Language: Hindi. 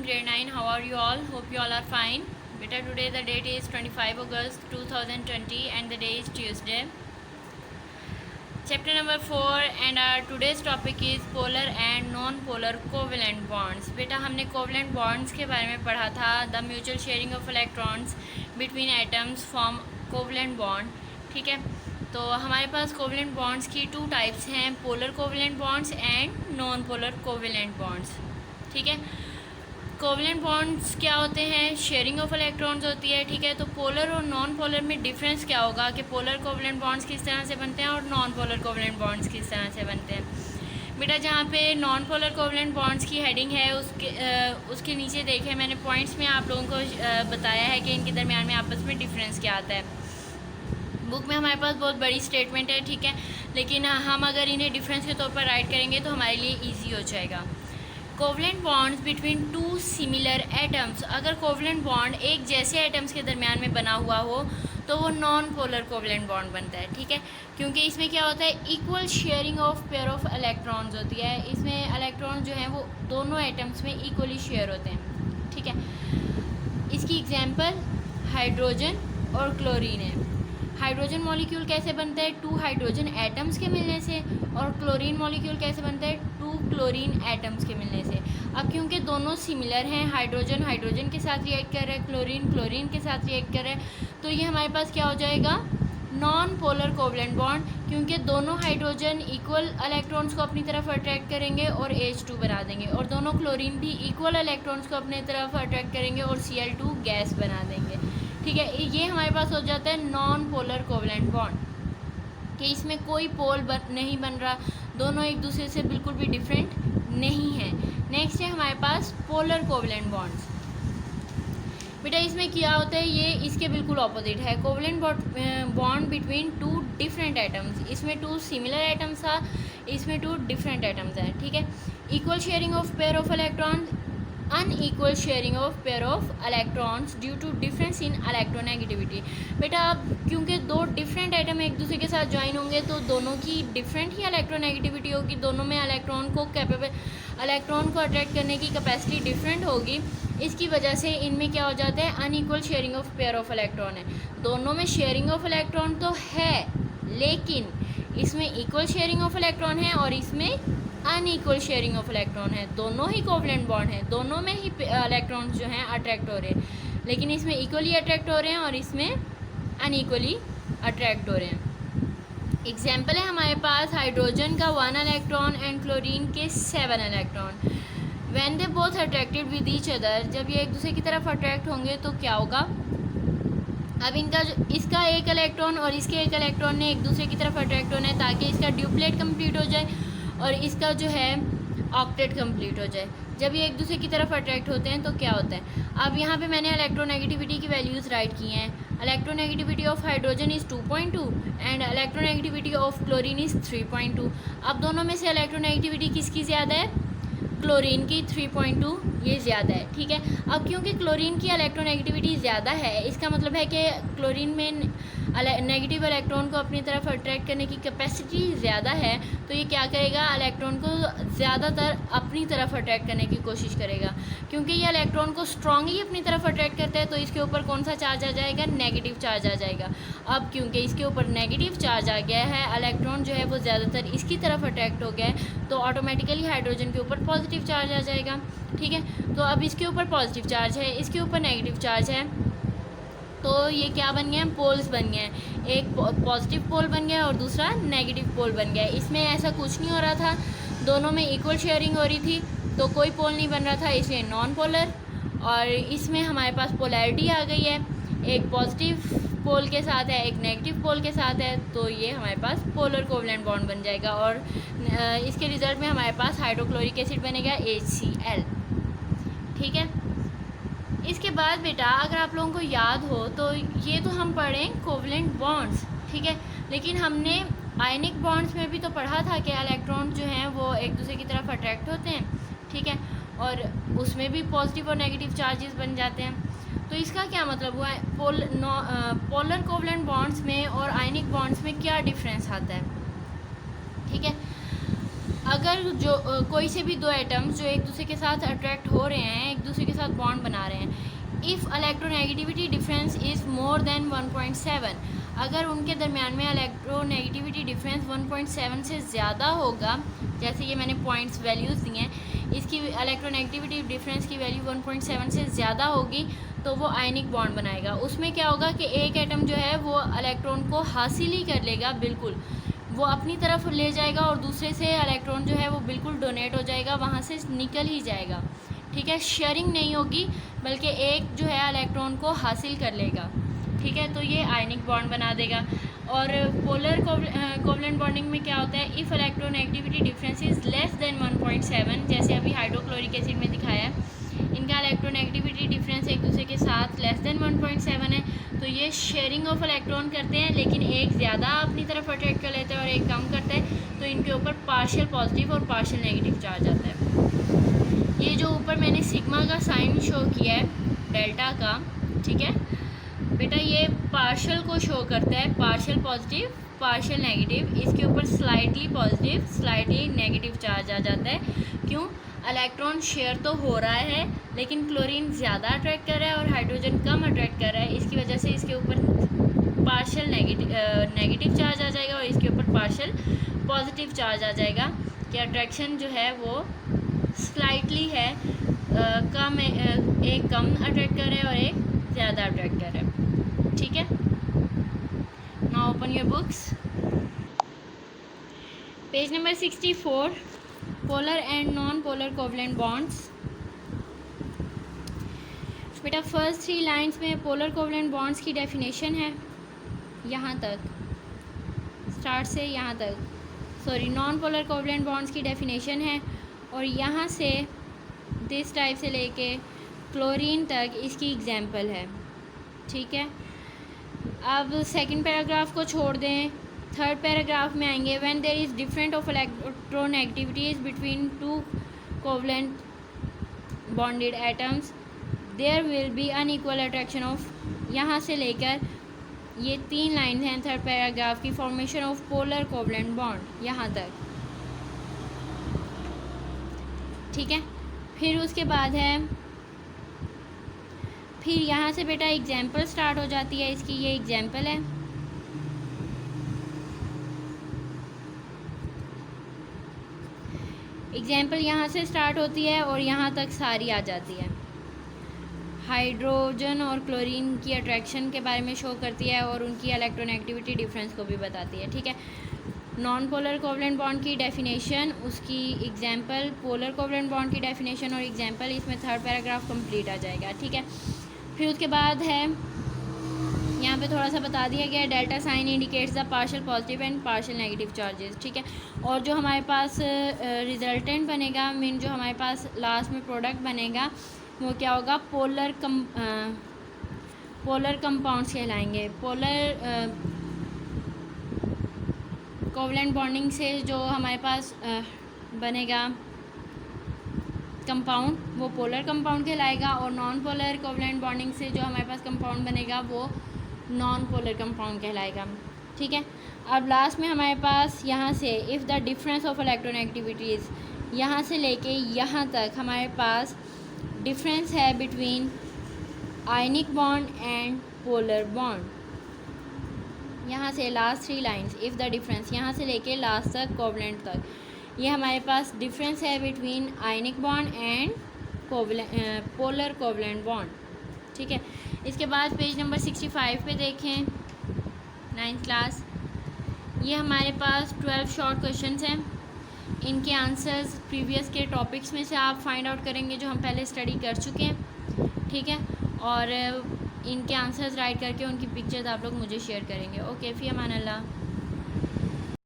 from grade 9. How are you all? Hope you all are fine. Beta, today the date is 25 August 2020 and the day is Tuesday. Chapter number 4 and our today's topic is polar and non-polar covalent bonds. बेटा हमने covalent bonds के बारे में पढ़ा था. The mutual sharing of electrons between atoms form covalent bond. ठीक है, तो हमारे पास कोवलेंट बॉन्ड्स की 2 टाइप्स हैं, polar covalent bonds and non polar covalent bonds. ठीक है, कोवलेंट बॉन्ड्स क्या होते हैं? शेयरिंग ऑफ इलेक्ट्रॉन्स होती है. ठीक है, तो पोलर और नॉन पोलर में डिफरेंस क्या होगा कि पोलर कोवलेंट बॉन्ड्स किस तरह से बनते हैं और नॉन पोलर कोवलेंट बॉन्ड्स किस तरह से बनते हैं. बेटा जहाँ पे नॉन पोलर कोवलेंट बॉन्ड्स की हेडिंग है उसके नीचे देखें, मैंने पॉइंट्स में आप लोगों को बताया है कि इनके दरमियान में आपस में डिफरेंस क्या आता है. बुक में हमारे पास बहुत बड़ी स्टेटमेंट है. ठीक है, लेकिन हम अगर इन्हें डिफरेंस के तौर पर राइट करेंगे तो हमारे लिए ईजी हो जाएगा. Covalent bonds between 2 similar atoms. अगर कोवलेंट बॉन्ड एक जैसे एटम्स के दरमियान में बना हुआ हो तो वो नॉन पोलर कोवलेंट बॉन्ड बनता है. ठीक है, क्योंकि इसमें क्या होता है, equal sharing of pair of electrons होती है. इसमें इलेक्ट्रॉन जो हैं वो दोनों एटम्स में इक्वली शेयर होते हैं. ठीक है, इसकी एग्जांपल हाइड्रोजन और क्लोरीन है. हाइड्रोजन मॉलिक्यूल कैसे बनता है? 2 हाइड्रोजन एटम्स के मिलने से. और क्लोरीन मॉलिक्यूल कैसे बनता है? 2 क्लोरीन एटम्स के मिलने से. अब क्योंकि दोनों सिमिलर हैं, हाइड्रोजन हाइड्रोजन के साथ रिएक्ट कर रहा है, क्लोरीन क्लोरीन के साथ रिएक्ट कर रहा है, तो ये हमारे पास क्या हो जाएगा? Non polar covalent bond. क्योंकि दोनों हाइड्रोजन इक्वल इलेक्ट्रॉन्स को अपनी तरफ अट्रैक्ट करेंगे और H2 बना देंगे, और दोनों क्लोरीन भी इक्वल इलेक्ट्रॉन्स को अपनी तरफ अट्रैक्ट करेंगे और Cl2 गैस बना देंगे. ठीक है, ये हमारे पास हो जाता है नॉन पोलर कोवलेंट बॉन्ड, कि इसमें कोई पोल नहीं बन रहा, दोनों एक दूसरे से बिल्कुल भी डिफरेंट नहीं है. नेक्स्ट है हमारे पास पोलर कोवलेंट बॉन्ड्स. बेटा इसमें क्या होता है, ये इसके बिल्कुल ऑपोजिट है. Covalent bond between 2 different atoms. इसमें 2 सिमिलर एटम्स था, इसमें 2 डिफरेंट एटम्स हैं. ठीक है, equal sharing of pair of electron, unequal sharing of pair of electrons due to difference in electronegativity. बेटा अब क्योंकि 2 डिफरेंट एटम एक दूसरे के साथ ज्वाइन होंगे तो दोनों की डिफरेंट ही इलेक्ट्रोनेगेटिविटी होगी. दोनों में इलेक्ट्रॉन को अट्रैक्ट करने की कैपेसिटी डिफरेंट होगी. इसकी वजह से इनमें क्या हो जाता है, unequal sharing of pair of electron है. दोनों में शेयरिंग ऑफ इलेक्ट्रॉन तो है, लेकिन इसमें इक्वल शेयरिंग ऑफ इलेक्ट्रॉन है और इसमें अनइक्वल शेयरिंग ऑफ इलेक्ट्रॉन है. दोनों ही कोवलेंट बॉन्ड हैं, दोनों में ही इलेक्ट्रॉन्स जो हैं अट्रैक्ट हो रहे हैं, लेकिन इसमें इक्वली अट्रैक्ट हो रहे हैं और इसमें अनइक्वली अट्रैक्ट हो रहे हैं. एग्जाम्पल है हमारे पास हाइड्रोजन का 1 इलेक्ट्रॉन एंड क्लोरीन के 7 electron. When they both attracted with each other. जब ये एक दूसरे की तरफ अट्रैक्ट होंगे तो क्या होगा, अब इसका एक इलेक्ट्रॉन और इसके एक इलेक्ट्रॉन ने एक दूसरे की तरफ अट्रैक्ट होना है ताकि इसका ड्यूप्लेट कंप्लीट हो जाए और इसका जो है ऑक्टेट कंप्लीट हो जाए. जब ये एक दूसरे की तरफ अट्रैक्ट होते हैं तो क्या होता है, अब यहाँ पे मैंने इलेक्ट्रोनेगेटिविटी की वैल्यूज़ राइट की हैं. Electronegativity of hydrogen is 2.2 and electronegativity of chlorine is 3.2. अब दोनों में से इलेक्ट्रोनेगेटिविटी किसकी ज़्यादा है? क्लोरीन की 3.2 ये ज़्यादा है. ठीक है, अब क्योंकि क्लोरीन की इलेक्ट्रोनेगेटिविटी ज़्यादा है, इसका मतलब है कि क्लोरीन में नेगेटिव इलेक्ट्रॉन को अपनी तरफ अट्रैक्ट करने की कैपेसिटी ज़्यादा है, तो ये क्या करेगा, इलेक्ट्रॉन को ज़्यादातर अपनी तरफ अट्रैक्ट करने की कोशिश करेगा. क्योंकि ये इलेक्ट्रॉन को स्ट्रांगली अपनी तरफ अट्रैक्ट करता है तो इसके ऊपर कौन सा चार्ज आ जाएगा? नेगेटिव चार्ज आ जाएगा. अब क्योंकि इसके ऊपर नेगेटिव चार्ज आ गया है, इलेक्ट्रॉन जो है वो ज़्यादातर इसकी तरफ अट्रैक्ट हो गया है, तो ऑटोमेटिकली हाइड्रोजन के ऊपर पॉजिटिव चार्ज आ जाएगा. ठीक है, तो अब इसके ऊपर पॉजिटिव चार्ज है, इसके ऊपर नेगेटिव चार्ज है, तो ये क्या बन गया? पोल्स बन गए. एक पॉजिटिव पोल बन गया और दूसरा नेगेटिव पोल बन गया. इसमें ऐसा कुछ नहीं हो रहा था, दोनों में इक्वल शेयरिंग हो रही थी तो कोई पोल नहीं बन रहा था, इसलिए नॉन पोलर. और इसमें हमारे पास पोलैरिटी आ गई है, एक पॉजिटिव पोल के साथ है, एक नेगेटिव पोल के साथ है, तो ये हमारे पास पोलर कोवलेंट बॉन्ड बन जाएगा. और इसके रिज़ल्ट में हमारे पास हाइड्रोक्लोरिक एसिड बनेगा HCl. ठीक है, इसके बाद बेटा अगर आप लोगों को याद हो तो ये तो हम पढ़ें कोवलेंट बॉन्ड्स. ठीक है, लेकिन हमने आयनिक बॉन्ड्स में भी तो पढ़ा था कि इलेक्ट्रॉन जो हैं वो एक दूसरे की तरफ अट्रैक्ट होते हैं. ठीक है, और उसमें भी पॉजिटिव और नेगेटिव चार्जेस बन जाते हैं. तो इसका क्या मतलब हुआ है, पोलर कोवलेंट बॉन्ड्स में और आयनिक बॉन्ड्स में क्या डिफरेंस आता है? ठीक है, अगर जो कोई से भी 2 एटम्स जो एक दूसरे के साथ अट्रैक्ट हो रहे हैं, एक दूसरे के if electronegativity difference is more than 1.7, अगर उनके दरमियान में इलेक्ट्रोनेगेटिविटी डिफरेंस 1.7 से ज़्यादा होगा, जैसे ये मैंने पॉइंट्स वैल्यूज़ दी हैं, इसकी इलेक्ट्रोनेगेटिविटी डिफरेंस की वैल्यू 1.7 से ज़्यादा होगी तो वो आयनिक बॉन्ड बनाएगा। उसमें क्या होगा कि एक एटम जो है वो इलेक्ट्रॉन को हासिल ही कर लेगा, बिल्कुल वो अपनी तरफ ले जाएगा और दूसरे से इलेक्ट्रॉन जो है वो बिल्कुल डोनेट हो जाएगा, वहाँ से निकल ही जाएगा। ठीक है, शेयरिंग नहीं होगी बल्कि एक जो है इलेक्ट्रॉन को हासिल कर लेगा। ठीक है, तो ये आयनिक बॉन्ड बना देगा। और पोलर कोवलेंट बॉन्डिंग में क्या होता है, if electronegativity difference is less than 1.7, जैसे अभी हाइड्रोक्लोरिक एसिड में दिखाया है, इनका इलेक्ट्रोनेगेटिविटी डिफरेंस एक दूसरे के साथ लेस देन 1.7 है, तो ये शेयरिंग ऑफ इलेक्ट्रॉन करते हैं, लेकिन एक ज़्यादा अपनी तरफ अट्रैक्ट कर लेते हैं और एक कम करता है, तो इनके ऊपर पार्शियल पॉजिटिव और पार्शियल नेगेटिव चार्ज आता है। ये जो ऊपर मैंने सिग्मा का साइन शो किया है डेल्टा का, ठीक है बेटा, ये पार्शियल को शो करता है, पार्शियल पॉजिटिव पार्शियल नेगेटिव, इसके ऊपर slightly positive slightly negative charge आ जाता है। क्यों? इलेक्ट्रॉन शेयर तो हो रहा है लेकिन क्लोरीन ज़्यादा अट्रैक्ट कर रहा है और हाइड्रोजन कम अट्रैक्ट कर रहा है, इसकी वजह से इसके ऊपर पार्शियल नेगेटिव चार्ज आ जाएगा और इसके ऊपर पार्शियल पॉजिटिव चार्ज आ जाएगा कि अट्रैक्शन जो है वो स्लाइटली है, एक कम अट्रैक्ट कर रहा है और एक ज़्यादा अट्रैक्ट कर रहा है। ठीक है, now open your books, page number 64, polar and non polar covalent bonds. बेटा फर्स्ट 3 लाइंस में पोलर कोवलेंट बॉन्ड्स की डेफिनेशन है, यहाँ तक स्टार्ट से यहाँ तक, sorry non polar covalent bonds की डेफिनेशन है, और यहाँ से दिस टाइप से लेके क्लोरीन तक इसकी एग्जाम्पल है। ठीक है, अब सेकंड पैराग्राफ को छोड़ दें, थर्ड पैराग्राफ में आएंगे। When there is different of electronegativities between 2 covalent bonded atoms there will be unequal attraction of, यहाँ से लेकर ये 3 लाइन हैं थर्ड पैराग्राफ की, formation of polar covalent bond यहाँ तक। ठीक है, फिर उसके बाद है, फिर यहाँ से बेटा एग्जाम्पल स्टार्ट हो जाती है इसकी, ये एग्जाम्पल है। एग्जाम्पल यहाँ से स्टार्ट होती है और यहाँ तक सारी आ जाती है। हाइड्रोजन और क्लोरीन की अट्रैक्शन के बारे में शो करती है और उनकी इलेक्ट्रोनेगेटिविटी डिफरेंस को भी बताती है। ठीक है, नॉन पोलर कोवलेंट बॉन्ड की डेफिनेशन, उसकी एग्जाम्पल, पोलर कोवलेंट बॉन्ड की डेफिनेशन और एग्जाम्पल, इसमें थर्ड पैराग्राफ कंप्लीट आ जाएगा। ठीक है, फिर उसके बाद है यहाँ पे थोड़ा सा बता दिया गया है, delta sign indicates the partial positive and partial negative charges. ठीक है, और जो हमारे पास रिजल्टेंट बनेगा, मीन जो हमारे पास लास्ट में प्रोडक्ट बनेगा वो क्या होगा, पोलर कंपाउंड्स कहलाएंगे। पोलर कोवलेंट बॉन्डिंग से जो हमारे पास बनेगा कंपाउंड वो पोलर कंपाउंड कहलाएगा, और नॉन पोलर कोवलेंट बॉन्डिंग से जो हमारे पास कंपाउंड बनेगा वो नॉन पोलर कंपाउंड कहलाएगा। ठीक है, अब लास्ट में हमारे पास यहाँ से इफ़ द डिफरेंस ऑफ इलेक्ट्रोनेगेटिविटीज़, यहाँ से लेके यहाँ तक हमारे पास डिफरेंस है between ionic bond and polar bond. यहाँ से last 3 lines, if the difference, यहाँ से लेके लास्ट तक कोवलेंट तक, ये हमारे पास डिफरेंस है between ionic bond and polar covalent bond. ठीक है, इसके बाद पेज नंबर 65 पे देखें, 9th क्लास, ये हमारे पास 12 शॉर्ट क्वेश्चंस हैं, इनके आंसर्स प्रीवियस के टॉपिक्स में से आप फाइंड आउट करेंगे जो हम पहले स्टडी कर चुके हैं। ठीक है, और इनके आंसर्स राइट करके उनकी पिक्चर्स आप लोग मुझे शेयर करेंगे। ओके, फ़ी अमान अल्लाह।